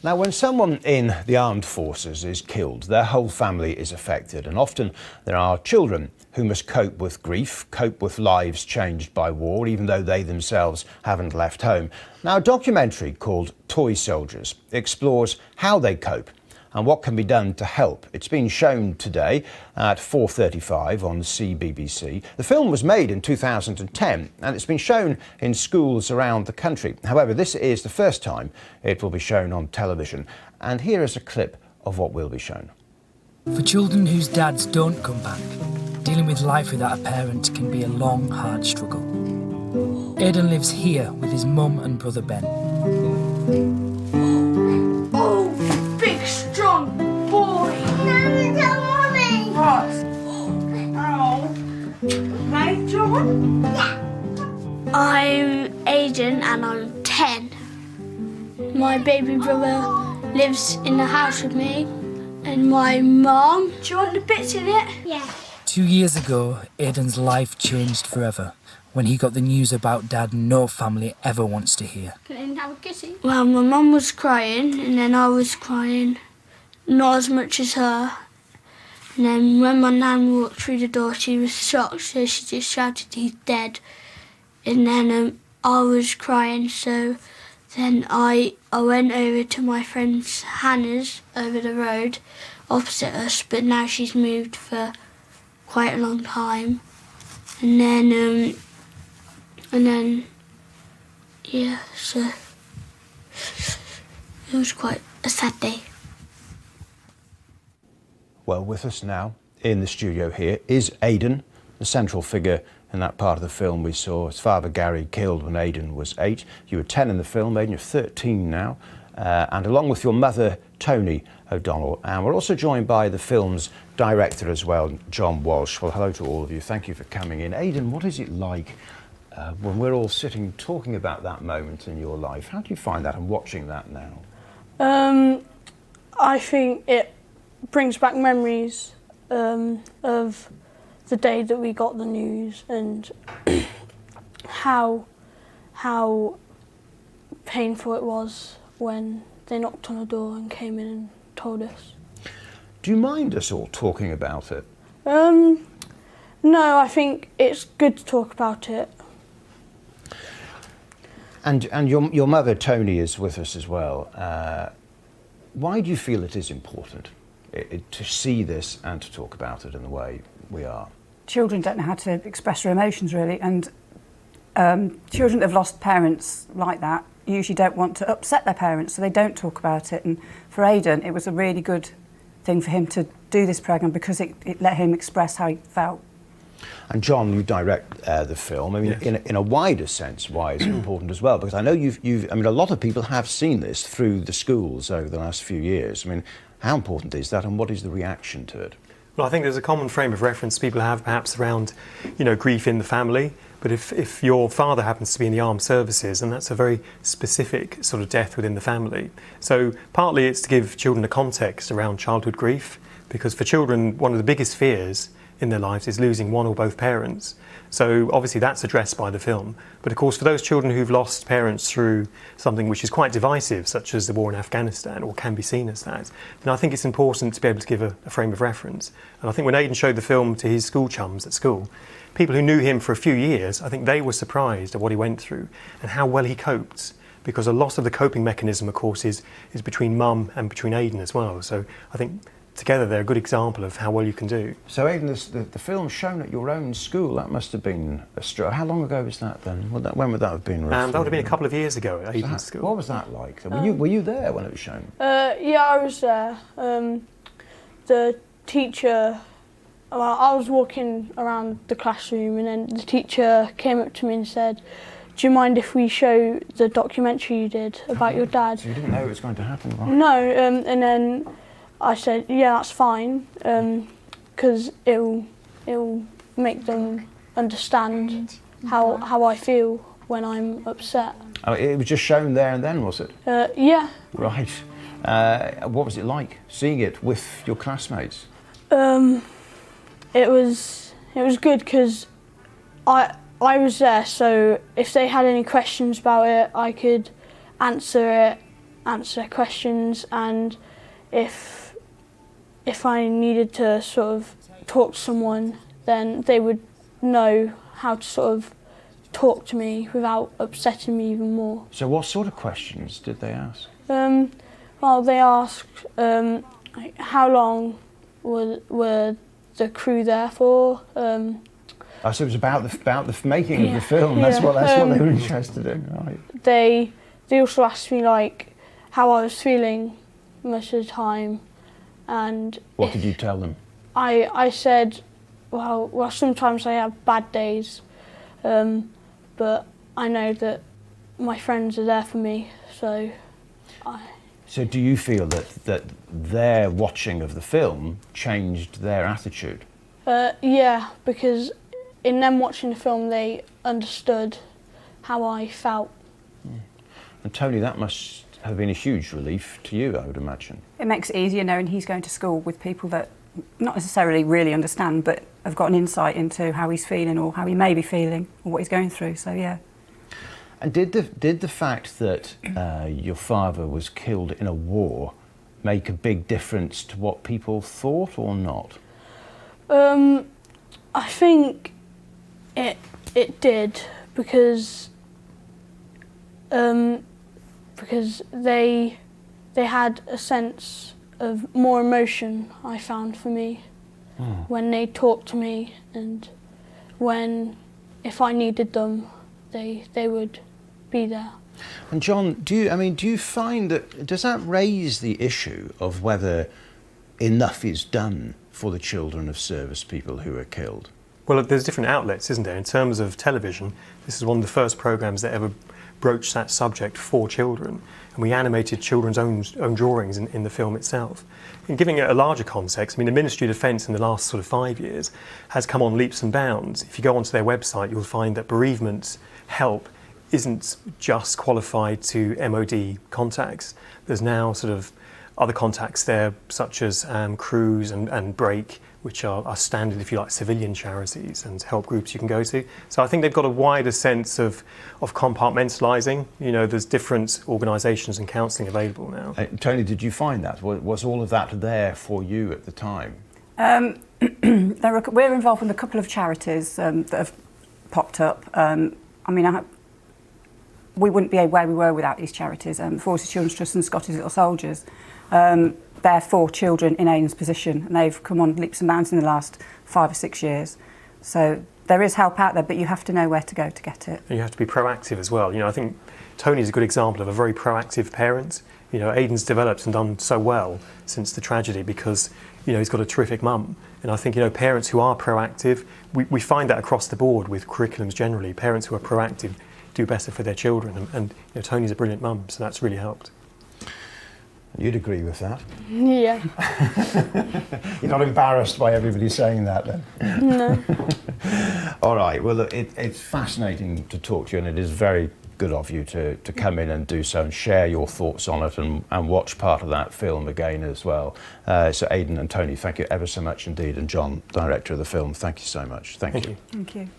Now, when someone in the armed forces is killed, their whole family is affected, and often there are children who must cope with grief, cope with lives changed by war, even though they themselves haven't left home. Now, a documentary called Toy Soldiers explores how they cope and what can be done to help. It's been shown today at 4:35 on CBBC. The film was made in 2010 and it's been shown in schools around the country. However, this is the first time it will be shown on television. And here is a clip of what will be shown. For children whose dads don't come back, dealing with life without a parent can be a long, hard struggle. Aiden lives here with his mum and brother Ben. Strong boy. No, mommy. What? Oh. Okay, John? Yeah. I'm Aiden and I'm 10. My baby brother lives in the house with me and my mum. Do you want the bits in it? Yeah. 2 years ago, Aiden's life changed forever when he got the news about Dad no family ever wants to hear. Can I have a kissy? Well, my mum was crying and then I was crying. Not as much as her. And then when my nan walked through the door, she was shocked, so she just shouted, "He's dead." And then I was crying, so then I went over to my friend's Hannah's over the road, opposite us, but now she's moved for quite a long time. And then, yeah, so it was quite a sad day. Well, with us now in the studio here is Aiden, the central figure in that part of the film we saw. His father Gary killed when Aiden was 8. You were 10 in the film, Aiden, you're 13 now. And along with your mother, Tony O'Donnell. And we're also joined by the film's director as well, John Walsh. Well, hello to all of you. Thank you for coming in. Aiden, what is it like when we're all sitting talking about that moment in your life? How do you find that and watching that now? I think it brings back memories of the day that we got the news and how painful it was when they knocked on the door and came in and told us. Do you mind us all talking about it? No, I think it's good to talk about it. And your mother Tony is with us as well. Why do you feel it is important to see this and to talk about it in the way we are? Children don't know how to express their emotions really, and children that have lost parents like that usually don't want to upset their parents, so they don't talk about it. And for Aiden, it was a really good thing for him to do this programme because it let him express how he felt. And John, you direct the film. I mean, yes. in a wider sense, why is it important as well? Because I know I mean, a lot of people have seen this through the schools over the last few years. I mean, how important is that, and what is the reaction to it? Well, I think there's a common frame of reference people have perhaps around, grief in the family. But if your father happens to be in the armed services, and that's a very specific sort of death within the family. So partly it's to give children a context around childhood grief, because for children, one of the biggest fears in their lives is losing one or both parents. So obviously that's addressed by the film. But of course, for those children who've lost parents through something which is quite divisive, such as the war in Afghanistan, or can be seen as that, then I think it's important to be able to give a frame of reference. And I think when Aiden showed the film to his school chums at school, people who knew him for a few years, I think they were surprised at what he went through and how well he coped. Because a lot of the coping mechanism, of course, is between mum and between Aiden as well. So I think together they're a good example of how well you can do. So Aiden, the film shown at your own school, that must have been a struggle. How long ago was that then? When would that have been? That would have been a couple of years ago at Aiden's school. What was that like? Were you there when it was shown? Yeah, I was there. The teacher, I was walking around the classroom and then the teacher came up to me and said, "Do you mind if we show the documentary you did about your dad?" So you didn't know it was going to happen, right? No, and then I said, "Yeah, that's fine, because it'll make them understand how I feel when I'm upset." Oh, it was just shown there and then, was it? Yeah. Right. What was it like seeing it with your classmates? It was good because I was there, so if they had any questions about it, I could answer it answer their questions, and if I needed to sort of talk to someone, then they would know how to sort of talk to me without upsetting me even more. So what sort of questions did they ask? Well, they asked like, how long were the crew there for. So it was about the making of the film. That's what they were interested in, right? They also asked me like how I was feeling most of the time, and what did you tell them? I said, well, sometimes I have bad days, but I know that my friends are there for me, so So do you feel that their watching of the film changed their attitude? Yeah, because in them watching the film, they understood how I felt. And Tony, that must have been a huge relief to you, I would imagine. It makes it easier knowing he's going to school with people that not necessarily really understand, but have got an insight into how he's feeling or how he may be feeling or what he's going through, so yeah. And did the fact that your father was killed in a war make a big difference to what people thought or not? I think it did, because they had a sense of more emotion, I found, for me when they talked to me, and if I needed them, they would be there. And John, do you find does that raise the issue of whether enough is done for the children of service people who are killed? Well, there's different outlets, isn't there? In terms of television, this is one of the first programmes that ever broached that subject for children, and we animated children's own drawings in the film itself. And giving it a larger context, I mean, the Ministry of Defence in the last sort of 5 years has come on leaps and bounds. If you go onto their website, you'll find that bereavement help isn't just qualified to MOD contacts. There's now sort of other contacts there, such as Cruise and Break, which are standard, if you like, civilian charities and help groups you can go to. So I think they've got a wider sense of compartmentalising. You know, there's different organisations and counselling available now. Tony, did you find that? Was all of that there for you at the time? We're involved in a couple of charities that have popped up. We wouldn't be where we were without these charities. Forces Children's Trust and Scottish Little Soldiers. They're for children in Aiden's position, and they've come on leaps and bounds in the last 5 or 6 years. So there is help out there, but you have to know where to go to get it. And you have to be proactive as well. You know, I think Tony's a good example of a very proactive parent. You know, Aiden's developed and done so well since the tragedy because, you know, he's got a terrific mum. And I think, you know, parents who are proactive, we find that across the board with curriculums generally. Parents who are proactive do better for their children, and you know, Tony's a brilliant mum, so that's really helped. You'd agree with that? Yeah. You're not embarrassed by everybody saying that then? No. All right, well, it's fascinating to talk to you, and it is very good of you to come in and do so and share your thoughts on it and watch part of that film again as well. So Aiden and Tony, thank you ever so much indeed, and John, director of the film, thank you so much. Thank you. Thank you.